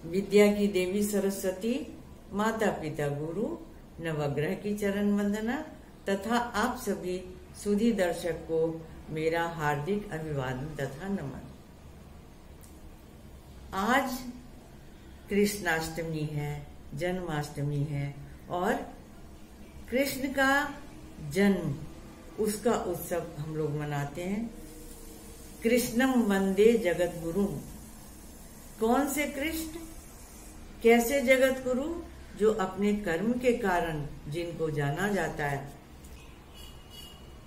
विद्या की देवी सरस्वती, माता पिता गुरु, नवग्रह की चरण वंदना तथा आप सभी सुधी दर्शक को मेरा हार्दिक अभिवादन तथा नमन। आज कृष्णाष्टमी है, जन्माष्टमी है और कृष्ण का जन्म, उसका उत्सव हम लोग मनाते हैं। कृष्णम वंदे जगत गुरु। कौन से कृष्ण, कैसे जगत गुरु? जो अपने कर्म के कारण जिनको जाना जाता है।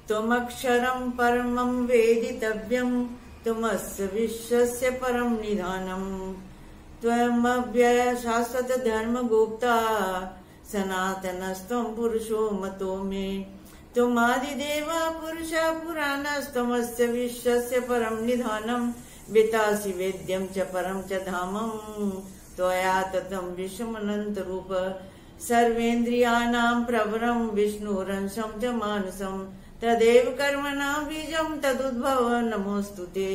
त्वमक्षरम परमं वेदितव्यम, त्वमस्य विश्वस्य परम निधानम, त्वमव्यय शाश्वत धर्म गुप्ता, सनातनस्त्वं पुरुषो मतो मे, त्वमादिदेवा पुरुषः पुराणस्त्वमस्य विश्वस्य परम निधानम, वितासि वेद्यं च परम च धामं, त्वया ततं विश्वमनंत रूप, सर्वेन्द्रियाणां प्रवरं विष्णुरंशं च मानसं, तदेव कर्मणां बीजं तदुद्भव नमोस्तुते।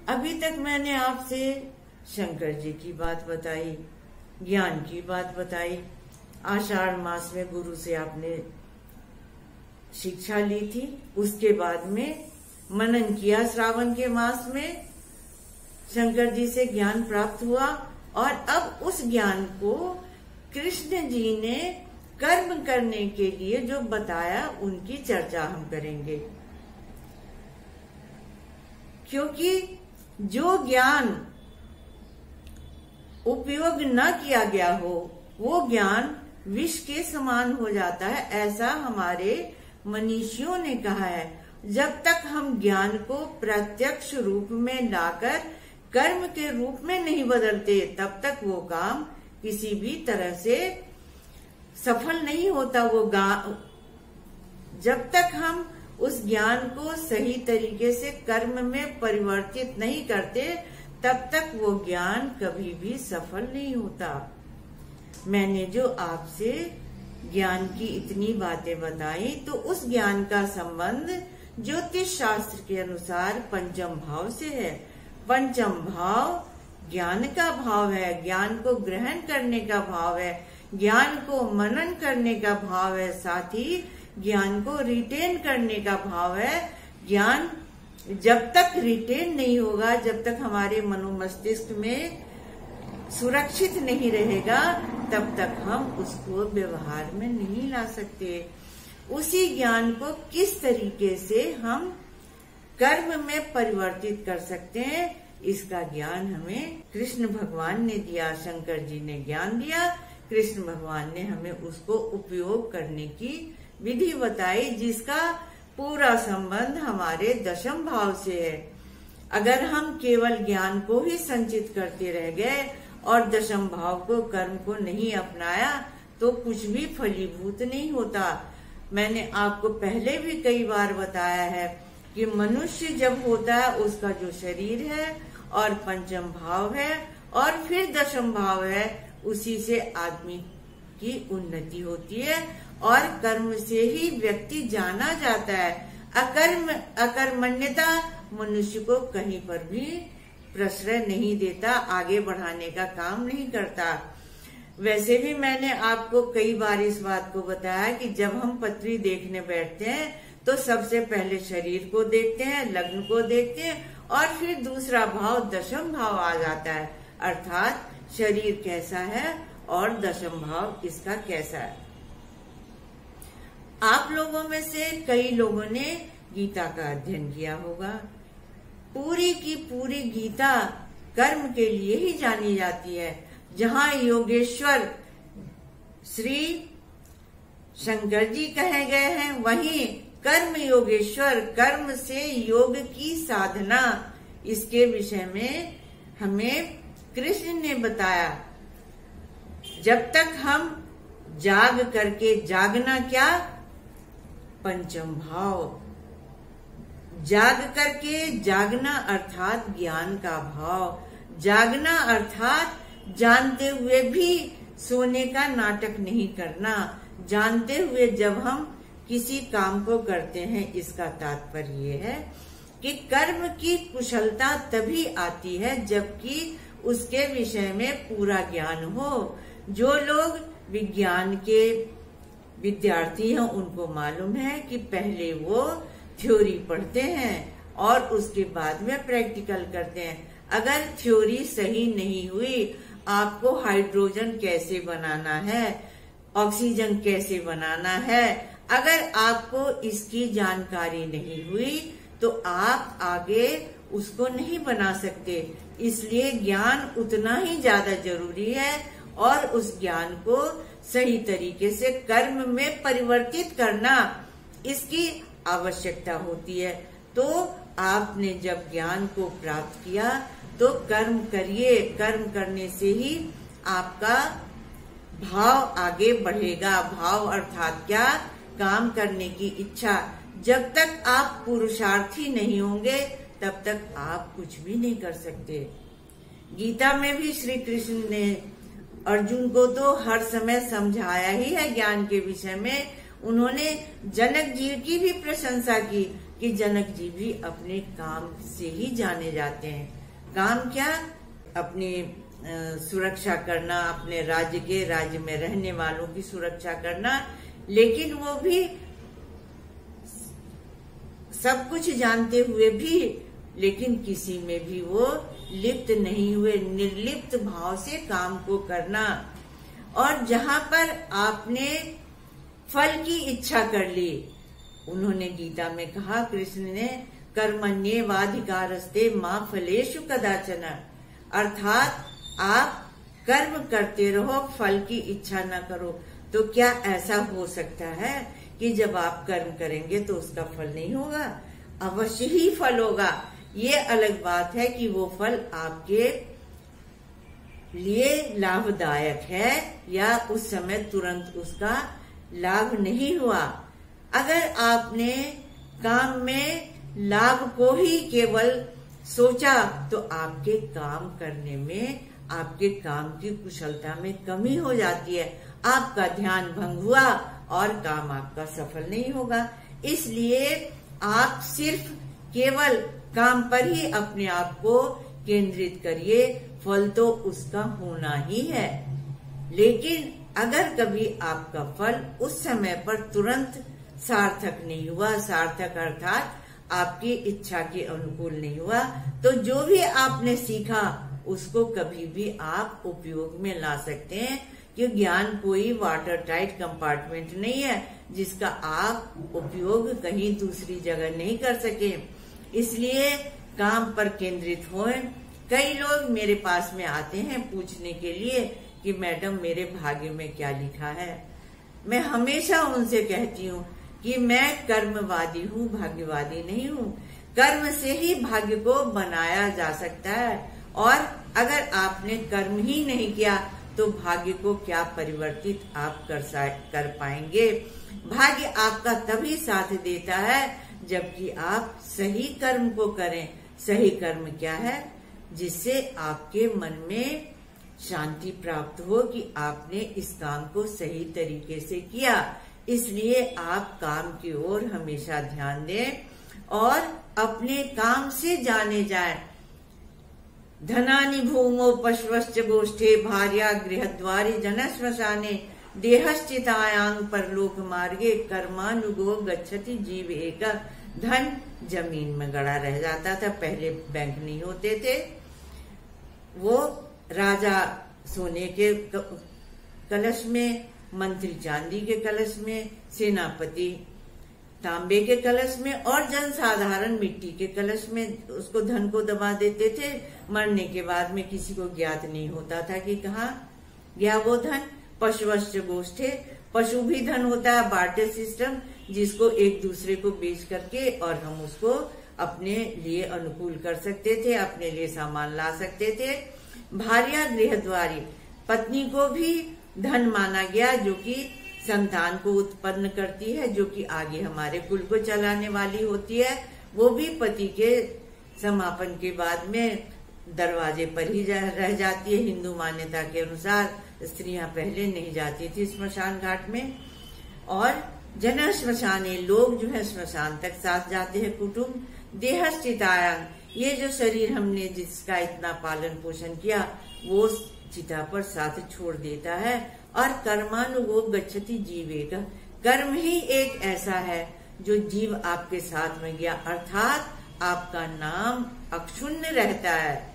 अभी तक मैंने आपसे शंकर जी की बात बताई, ज्ञान की बात बताई। आषाढ़ मास में गुरु से आपने शिक्षा ली थी, उसके बाद में मनन किया। श्रावण के मास में शंकर जी से ज्ञान प्राप्त हुआ और अब उस ज्ञान को कृष्ण जी ने कर्म करने के लिए जो बताया, उनकी चर्चा हम करेंगे। क्योंकि जो ज्ञान उपयोग न किया गया हो, वो ज्ञान विष के समान हो जाता है, ऐसा हमारे मनीषियों ने कहा है। जब तक हम ज्ञान को प्रत्यक्ष रूप में लाकर कर्म के रूप में नहीं बदलते, तब तक वो काम किसी भी तरह से सफल नहीं होता। जब तक हम उस ज्ञान को सही तरीके से कर्म में परिवर्तित नहीं करते, तब तक वो ज्ञान कभी भी सफल नहीं होता। मैंने जो आपसे ज्ञान की इतनी बातें बताई, तो उस ज्ञान का संबंध ज्योतिष शास्त्र के अनुसार पंचम भाव से है। पंचम भाव ज्ञान का भाव है, ज्ञान को ग्रहण करने का भाव है, ज्ञान को मनन करने का भाव है, साथ ही ज्ञान को रिटेन करने का भाव है। ज्ञान जब तक रिटेन नहीं होगा, जब तक हमारे मनोमस्तिष्क में सुरक्षित नहीं रहेगा, तब तक हम उसको व्यवहार में नहीं ला सकते। उसी ज्ञान को किस तरीके से हम कर्म में परिवर्तित कर सकते हैं, इसका ज्ञान हमें कृष्ण भगवान ने दिया। शंकर जी ने ज्ञान दिया, कृष्ण भगवान ने हमें उसको उपयोग करने की विधि बताई, जिसका पूरा संबंध हमारे दशम भाव से है। अगर हम केवल ज्ञान को ही संचित करते रह गए और दशम भाव को, कर्म को नहीं अपनाया, तो कुछ भी फलीभूत नहीं होता। मैंने आपको पहले भी कई बार बताया है कि मनुष्य जब होता है, उसका जो शरीर है और पंचम भाव है और फिर दशम भाव है, उसी से आदमी की उन्नति होती है और कर्म से ही व्यक्ति जाना जाता है। अकर्मण्यता मनुष्य को कहीं पर भी प्रश्रय नहीं देता, आगे बढ़ाने का काम नहीं करता। वैसे भी मैंने आपको कई बार इस बात को बताया कि जब हम पत्री देखने बैठते हैं, तो सबसे पहले शरीर को देखते हैं, लग्न को देखते हैं और फिर दूसरा भाव दशम भाव आ जाता है, अर्थात शरीर कैसा है और दशम भाव इसका कैसा है। आप लोगों में से कई लोगों ने गीता का अध्ययन किया होगा। पूरी की पूरी गीता कर्म के लिए ही जानी जाती है। जहाँ योगेश्वर श्री शंकर जी कहे गए हैं, वहीं कर्म योगेश्वर, कर्म से योग की साधना, इसके विषय में हमें कृष्ण ने बताया। जब तक हम जाग करके, जागना क्या? पंचम भाव। जाग करके, जागना अर्थात ज्ञान का भाव। जागना अर्थात जानते हुए भी सोने का नाटक नहीं करना। जानते हुए जब हम किसी काम को करते हैं, इसका तात्पर्य ये है कि कर्म की कुशलता तभी आती है जबकि उसके विषय में पूरा ज्ञान हो। जो लोग विज्ञान के विद्यार्थी हैं उनको मालूम है कि पहले वो थ्योरी पढ़ते हैं और उसके बाद में प्रैक्टिकल करते हैं। अगर थ्योरी सही नहीं हुई, आपको हाइड्रोजन कैसे बनाना है, ऑक्सीजन कैसे बनाना है, अगर आपको इसकी जानकारी नहीं हुई तो आप आगे उसको नहीं बना सकते। इसलिए ज्ञान उतना ही ज्यादा जरूरी है और उस ज्ञान को सही तरीके से कर्म में परिवर्तित करना, इसकी आवश्यकता होती है। तो आपने जब ज्ञान को प्राप्त किया तो कर्म करिए। कर्म करने से ही आपका भाव आगे बढ़ेगा। भाव अर्थात क्या? काम करने की इच्छा। जब तक आप पुरुषार्थी नहीं होंगे तब तक आप कुछ भी नहीं कर सकते। गीता में भी श्री कृष्ण ने अर्जुन को तो हर समय समझाया ही है ज्ञान के विषय में। उन्होंने जनक जी की भी प्रशंसा की कि जनक जी भी अपने काम से ही जाने जाते हैं। काम क्या? अपनी सुरक्षा करना, अपने राज्य में रहने वालों की सुरक्षा करना। लेकिन वो भी सब कुछ जानते हुए भी, लेकिन किसी में भी वो लिप्त नहीं हुए, निर्लिप्त भाव से काम को करना। और जहां पर आपने फल की इच्छा कर ली, उन्होंने गीता में कहा, कृष्ण ने, कर्मण्येवाधिकारस्ते मा फलेषु कदाचन, अर्थात आप कर्म करते रहो, फल की इच्छा न करो। तो क्या ऐसा हो सकता है कि जब आप कर्म करेंगे तो उसका फल नहीं होगा? अवश्य ही फल होगा। ये अलग बात है कि वो फल आपके लिए लाभदायक है या उस समय तुरंत उसका लाभ नहीं हुआ। अगर आपने काम में लाभ को ही केवल सोचा तो आपके काम करने में, आपके काम की कुशलता में कमी हो जाती है। आपका ध्यान भंग हुआ और काम आपका सफल नहीं होगा। इसलिए आप सिर्फ केवल काम पर ही अपने आप को केंद्रित करिए, फल तो उसका होना ही है। लेकिन अगर कभी आपका फल उस समय पर तुरंत सार्थक नहीं हुआ, सार्थक अर्थात आपकी इच्छा के अनुकूल नहीं हुआ, तो जो भी आपने सीखा उसको कभी भी आप उपयोग में ला सकते हैं। कि ज्ञान कोई वाटर टाइट कंपार्टमेंट नहीं है जिसका आप उपयोग कहीं दूसरी जगह नहीं कर सके। इसलिए काम पर केंद्रित होएं। कई लोग मेरे पास में आते हैं पूछने के लिए कि मैडम मेरे भाग्य में क्या लिखा है। मैं हमेशा उनसे कहती हूँ कि मैं कर्मवादी हूँ, भाग्यवादी नहीं हूँ। कर्म से ही भाग्य को बनाया जा सकता है और अगर आपने कर्म ही नहीं किया तो भाग्य को क्या परिवर्तित आप कर पाएंगे। भाग्य आपका तभी साथ देता है जबकि आप सही कर्म को करें। सही कर्म क्या है? जिससे आपके मन में शांति प्राप्त हो कि आपने इस काम को सही तरीके से किया। इसलिए आप काम की ओर हमेशा ध्यान दें और अपने काम से जाने जाएं। धनानि भूमो पशवश्च गोष्ठे भार्या गृहद्वारे जन श्मशाने देहश्चितायां परलोक मार्गे कर्मानुगो गच्छति जीव एक। धन जमीन में गड़ा रह जाता था। पहले बैंक नहीं होते थे। वो राजा सोने के कलश में, मंत्री चांदी के कलश में, सेनापति तांबे के कलश में और जनसाधारण मिट्टी के कलश में उसको धन को दबा देते थे। मरने के बाद में किसी को ज्ञात नहीं होता था कि कहाँ गया वो धन। पशुवश्च गोष्ठे, पशु भी धन होता है, बार्टर सिस्टम, जिसको एक दूसरे को बेच करके और हम उसको अपने लिए अनुकूल कर सकते थे, अपने लिए सामान ला सकते थे। भार्या गृहद्वारी, पत्नी को भी धन माना गया जो कि संतान को उत्पन्न करती है, जो कि आगे हमारे कुल को चलाने वाली होती है। वो भी पति के समापन के बाद में दरवाजे पर ही रह जाती है। हिंदू मान्यता के अनुसार स्त्रियां पहले नहीं जाती थी स्मशान घाट में। और जन श्मशाने, लोग जो है श्मशान तक साथ जाते हैं कुटुंब, देहश्चितायां, ये जो शरीर हमने जिसका इतना पालन पोषण किया वो चिता पर साथ छोड़ देता है। और कर्मानुगो गच्छति जीवेगा, कर्म ही एक ऐसा है जो जीव आपके साथ में गया, अर्थात आपका नाम अक्षुण्ण रहता है।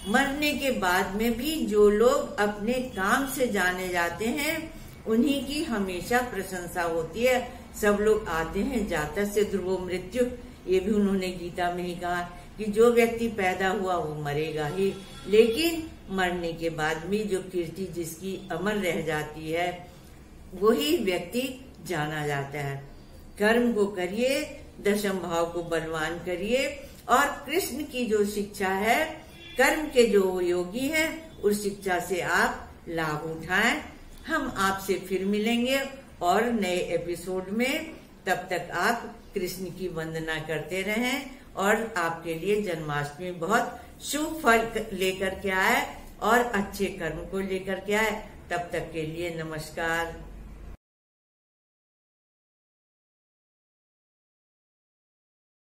मरने के बाद में भी जो लोग अपने काम से जाने जाते हैं उन्हीं की हमेशा प्रशंसा होती है। सब लोग आते हैं, जाता से ध्रुवो मृत्यु, ये भी उन्होंने गीता में ही कहा कि जो व्यक्ति पैदा हुआ वो मरेगा ही, लेकिन मरने के बाद भी जो कीर्ति जिसकी अमर रह जाती है वही व्यक्ति जाना जाता है। कर्म को करिए, दशम भाव को बलवान करिए और कृष्ण की जो शिक्षा है, कर्म के जो योगी हैं उस शिक्षा से आप लाभ उठाएं। हम आपसे फिर मिलेंगे और नए एपिसोड में। तब तक आप कृष्ण की वंदना करते रहें और आपके लिए जन्माष्टमी बहुत शुभ फल लेकर के आए और अच्छे कर्म को लेकर के आए। तब तक के लिए नमस्कार।